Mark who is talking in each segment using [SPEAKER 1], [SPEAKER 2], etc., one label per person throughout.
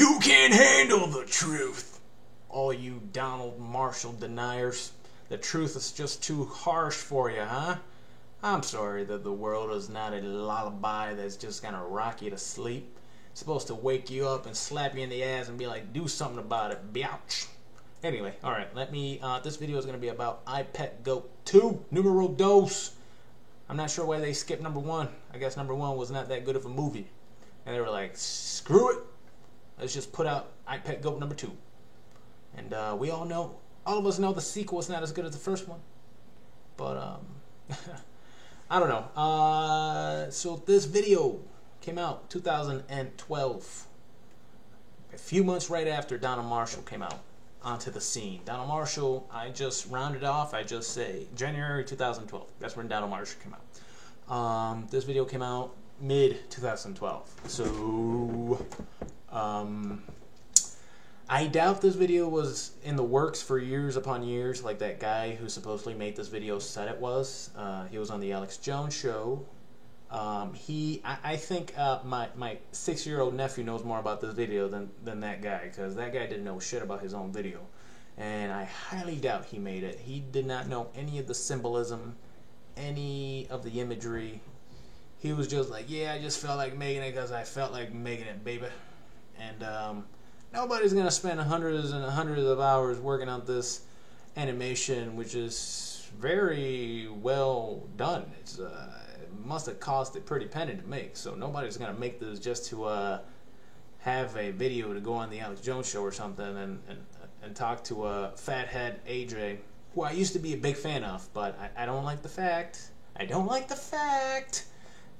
[SPEAKER 1] You can't handle the truth. All you Donald Marshall deniers. The truth is just too harsh for you, huh? I'm sorry that the world is not a lullaby that's just gonna rock you to sleep. It's supposed to wake you up and slap you in the ass and be like, do something about it, biatch. Anyway, alright, this video is gonna be about I Pet Goat 2, numero dos. I'm not sure why they skipped number 1. I guess number 1 was not that good of a movie. And they were like, screw it. Let's just put out I Pet Goat number 2. And we all know, all of us know the sequel is not as good as the first one. But, I don't know. So this video came out 2012. A few months right after Donald Marshall came out onto the scene. Donald Marshall, I just rounded off, I just say January 2012. That's when Donald Marshall came out. This video came out mid 2012. So, I doubt this video was in the works for years upon years, like that guy who supposedly made this video said it was. He was on the Alex Jones show. I think my 6-year-old nephew knows more about this video than that guy, because that guy didn't know shit about his own video. And I highly doubt he made it. He did not know any of the symbolism, any of the imagery. He was just like, yeah, I just felt like making it because I felt like making it, baby. And, nobody's going to spend hundreds and hundreds of hours working on this animation, which is very well done. It must have cost a pretty penny to make, so nobody's going to make this just to have a video to go on the Alex Jones show or something and talk to Fathead AJ, who I used to be a big fan of, but I don't like the fact,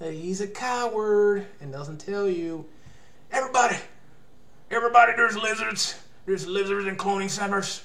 [SPEAKER 1] that he's a coward and doesn't tell you, everybody, there's lizards. There's lizards in cloning centers.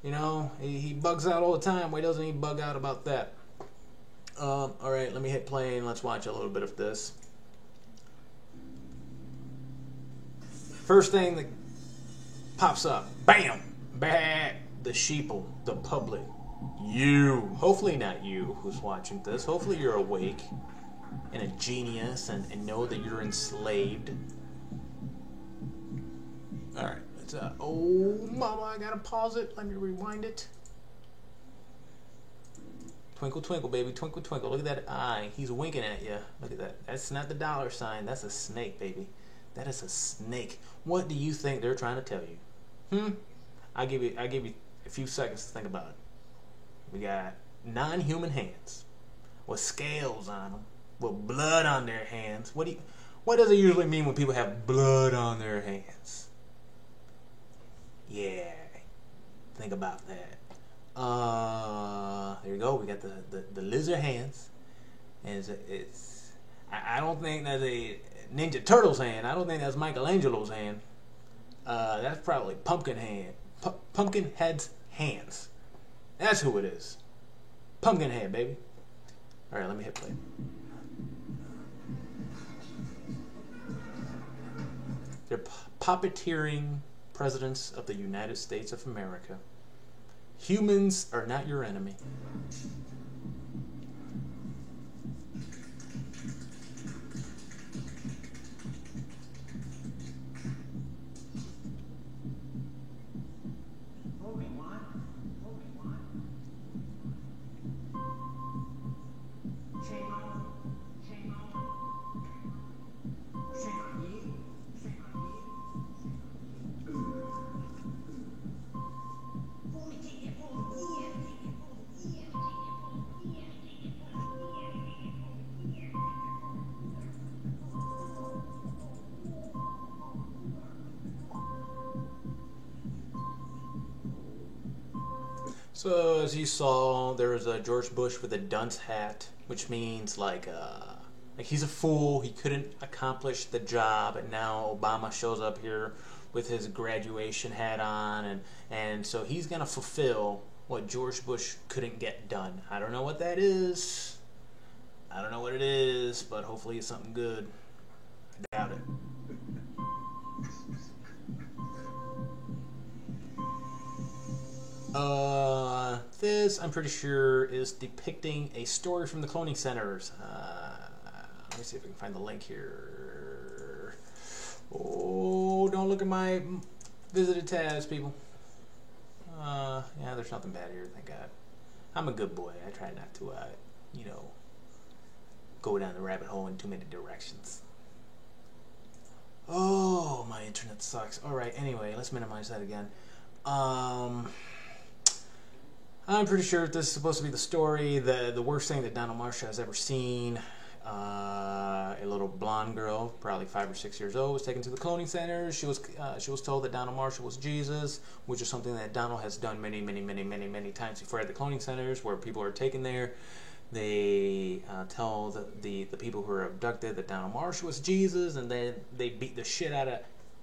[SPEAKER 1] You know, he bugs out all the time. Why doesn't he bug out about that? Alright, let me hit play and let's watch a little bit of this. First thing that pops up. Bam! Bah! The sheeple. The public. You. Hopefully not you who's watching this. Hopefully you're awake and a genius and know that you're enslaved. Alright, let's, oh, mama, I gotta pause it. Let me rewind it. Twinkle, twinkle, baby, twinkle, twinkle. Look at that eye. He's winking at you. Look at that. That's not the dollar sign. That's a snake, baby. That is a snake. What do you think they're trying to tell you? I'll give you a few seconds to think about it. We got non-human hands with scales on them, with blood on their hands. What does it usually mean when people have blood on their hands? Yeah, think about that. There you go. We got the lizard hands, and I don't think that's a Ninja Turtles hand. I don't think that's Michelangelo's hand. That's probably Pumpkinhead's hands. That's who it is. Pumpkinhead, baby. All right, let me hit play. They're puppeteering presidents of the United States of America. Humans are not your enemy. So as you saw, there was a George Bush with a dunce hat, which means like he's a fool. He couldn't accomplish the job, and now Obama shows up here with his graduation hat on, and so he's gonna fulfill what George Bush couldn't get done. I don't know what that is. I don't know what it is, but hopefully it's something good. I doubt it. This, I'm pretty sure, is depicting a story from the cloning centers. Let me see if I can find the link here. Oh, don't look at my visited tabs, people. Yeah, there's nothing bad here, thank God. I'm a good boy. I try not to, you know, go down the rabbit hole in too many directions. Oh, my internet sucks. Alright, anyway, let's minimize that again. I'm pretty sure this is supposed to be the story, the worst thing that Donald Marshall has ever seen. A little blonde girl, probably 5 or 6 years old, was taken to the cloning center. She was told that Donald Marshall was Jesus, which is something that Donald has done many times before at the cloning centers, where people are taken there. They tell the people who are abducted that Donald Marshall was Jesus, and then they beat the shit out of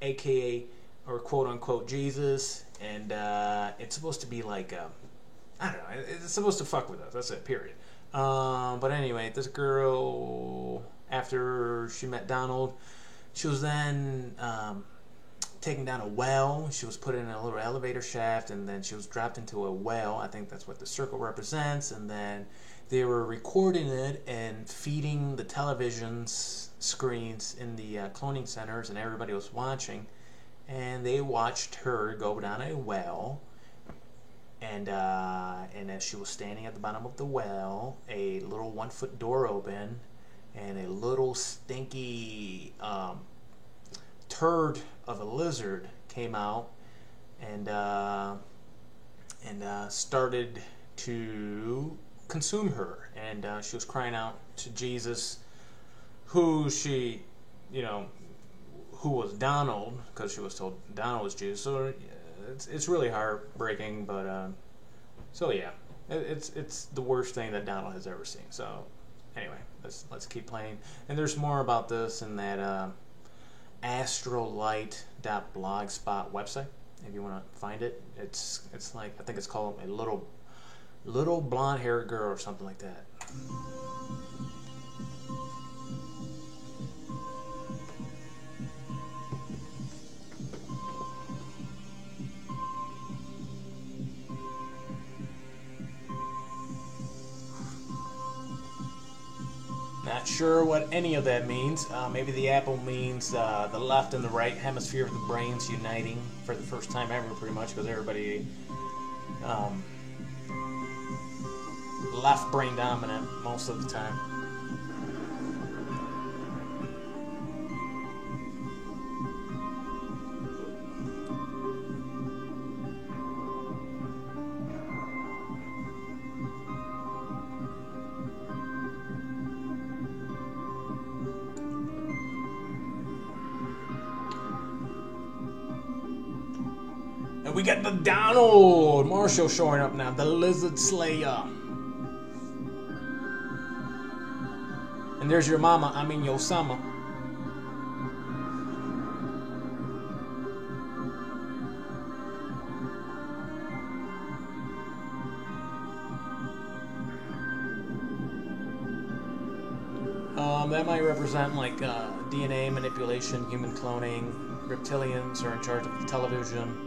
[SPEAKER 1] AKA or quote unquote Jesus, and it's supposed to be like I don't know, it's supposed to fuck with us. That's it, period. But anyway, this girl, after she met Donald, she was then taken down a well. She was put in a little elevator shaft, and then she was dropped into a well. I think that's what the circle represents. And then they were recording it and feeding the television screens in the cloning centers, and everybody was watching. And they watched her go down a well. And as she was standing at the bottom of the well, a little 1-foot door opened, and a little stinky turd of a lizard came out and started to consume her. And she was crying out to Jesus, who she, you know, who was Donald, because she was told Donald was Jesus. So it's really heartbreaking, but so yeah, it's the worst thing that Donald has ever seen. So anyway, let's keep playing, and there's more about this in that astrolight.blogspot website if you want to find it. It's like, I think it's called a little blonde haired girl or something like that. Not sure what any of that means. Maybe the apple means the left and the right hemisphere of the brains uniting for the first time ever, pretty much, because everybody left brain dominant most of the time. And we got the Donald Marshall showing up now, the Lizard Slayer. And there's your mama, I mean your summer. That might represent like DNA manipulation, human cloning. Reptilians are in charge of the television.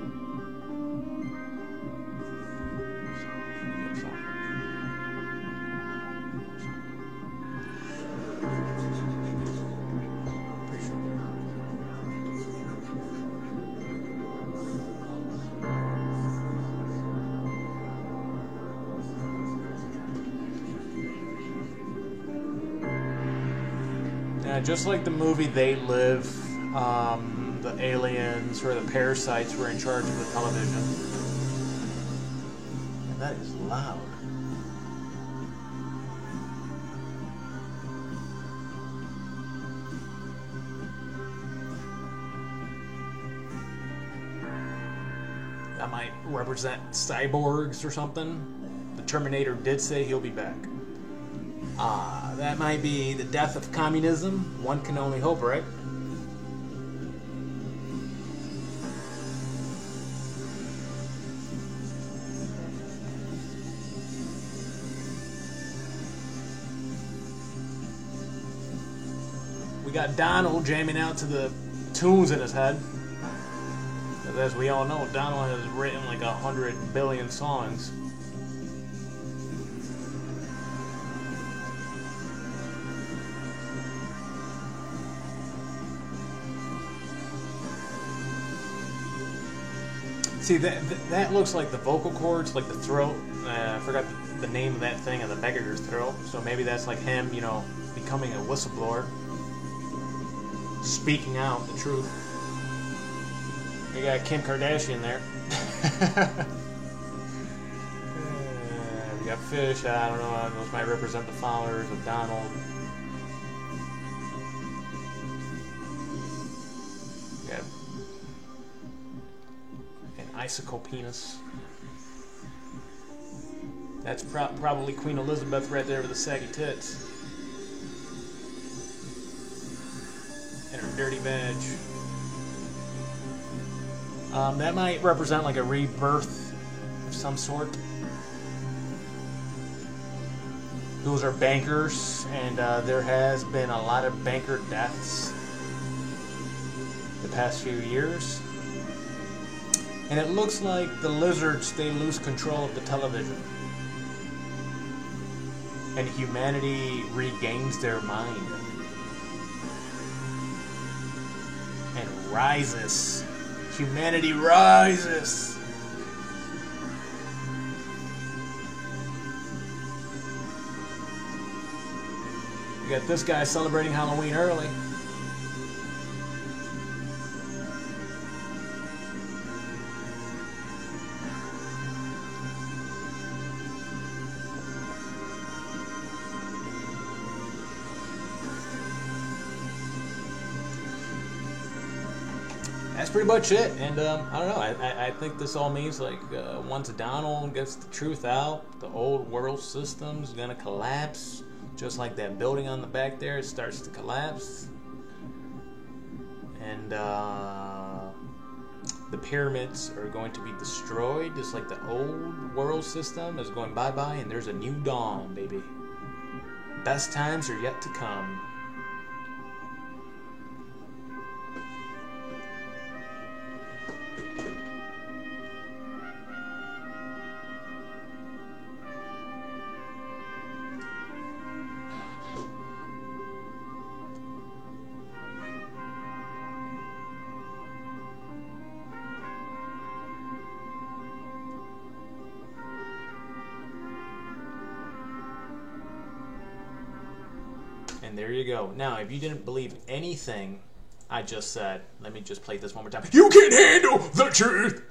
[SPEAKER 1] Just like the movie They Live, the aliens or the parasites were in charge of the television. And that is loud. That might represent cyborgs or something. The Terminator did say he'll be back. That might be the death of communism. One can only hope, right? We got Donald jamming out to the tunes in his head. As we all know, Donald has written like 100 billion songs. See, that looks like the vocal cords, like the throat. I forgot the name of that thing on the back of your throat. So maybe that's like him, you know, becoming a whistleblower. Speaking out the truth. We got Kim Kardashian there. We got Fish. I don't know. Those might represent the followers of Donald. We got an icicle penis. That's probably Queen Elizabeth right there with the saggy tits. And her dirty vag. That might represent like a rebirth of some sort. Those are bankers, and there has been a lot of banker deaths the past few years. And it looks like the lizards, they lose control of the television. And humanity regains their mind. And rises. Humanity rises. We got this guy celebrating Halloween early. That's pretty much it, and I don't know, I think this all means, like, once Donald gets the truth out, the old world system's gonna collapse, just like that building on the back there, it starts to collapse, and the pyramids are going to be destroyed, just like the old world system is going bye-bye, and there's a new dawn, baby. Best times are yet to come. And there you go. Now, if you didn't believe anything I just said, let me just play this one more time. You can't handle the truth!